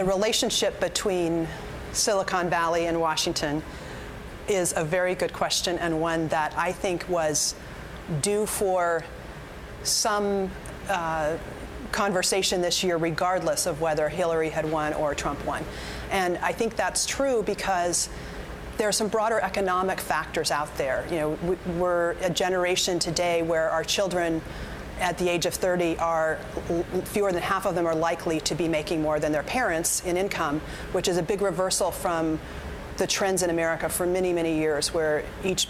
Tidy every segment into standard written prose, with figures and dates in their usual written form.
the relationship between Silicon Valley and Washington is a very good question, and one that I think was due for some conversation this year, regardless of whether Hillary had won or Trump won. And I think that's true because there are some broader economic factors out there. You know, we're a generation today where our children at the age of 30 are fewer than half of them are likely to be making more than their parents in income, which is a big reversal from the trends in America for many, many years, where each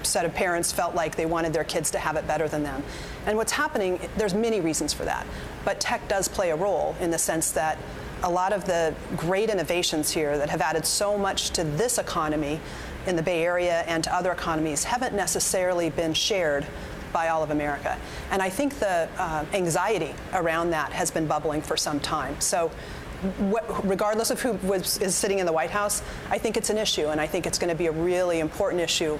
set of parents felt like they wanted their kids to have it better than them. And what's happening, there's many reasons for that, but tech does play a role in the sense that a lot of the great innovations here that have added so much to this economy in the Bay Area and to other economies haven't necessarily been shared by all of America. And I think the anxiety around that has been bubbling for some time. So regardless of who is sitting in the White House, I think it's an issue, and I think it's going to be a really important issue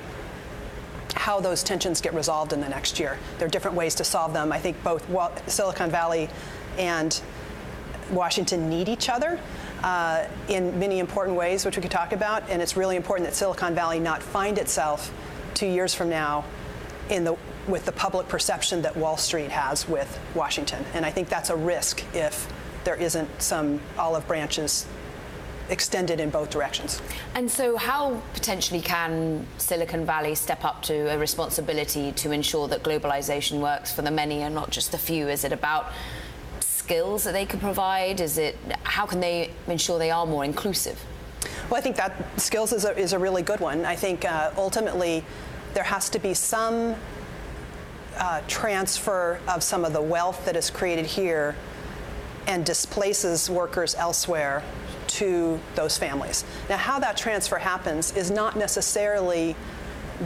how those tensions get resolved in the next year. There are different ways to solve them. I think both Silicon Valley and Washington need each other in many important ways, which we could talk about, and it's really important that Silicon Valley not find itself 2 years from now with the public perception that Wall Street has with Washington. And I think that's a risk if there isn't some olive branches extended in both directions. And so how potentially can Silicon Valley step up to a responsibility to ensure that globalization works for the many and not just the few? Is it about skills that they can provide? How can they ensure they are more inclusive? Well, I think that skills is a really good one. I think ultimately there has to be some transfer of some of the wealth that is created here and displaces workers elsewhere to those families. Now, how that transfer happens is not necessarily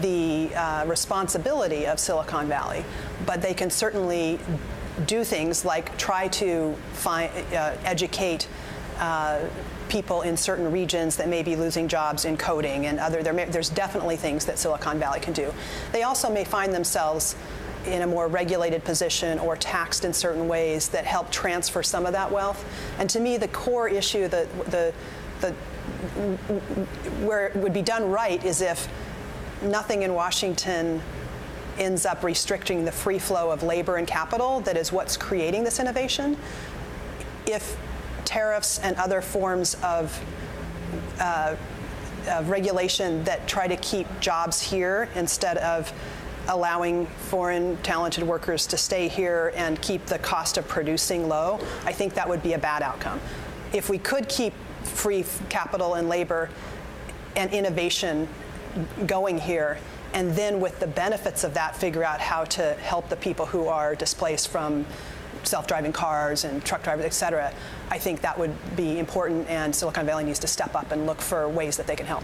the responsibility of Silicon Valley, but they can certainly do things like try to educate people in certain regions that may be losing jobs in coding and there's definitely things that Silicon Valley can do. They also may find themselves in a more regulated position or taxed in certain ways that help transfer some of that wealth. And to me, the core issue, where it would be done right, is if nothing in Washington ends up restricting the free flow of labor and capital that is what's creating this innovation. If tariffs and other forms of regulation that try to keep jobs here instead of allowing foreign talented workers to stay here and keep the cost of producing low, I think that would be a bad outcome. If we could keep free capital and labor and innovation going here, and then with the benefits of that, figure out how to help the people who are displaced from self-driving cars and truck drivers, et cetera, I think that would be important, and Silicon Valley needs to step up and look for ways that they can help.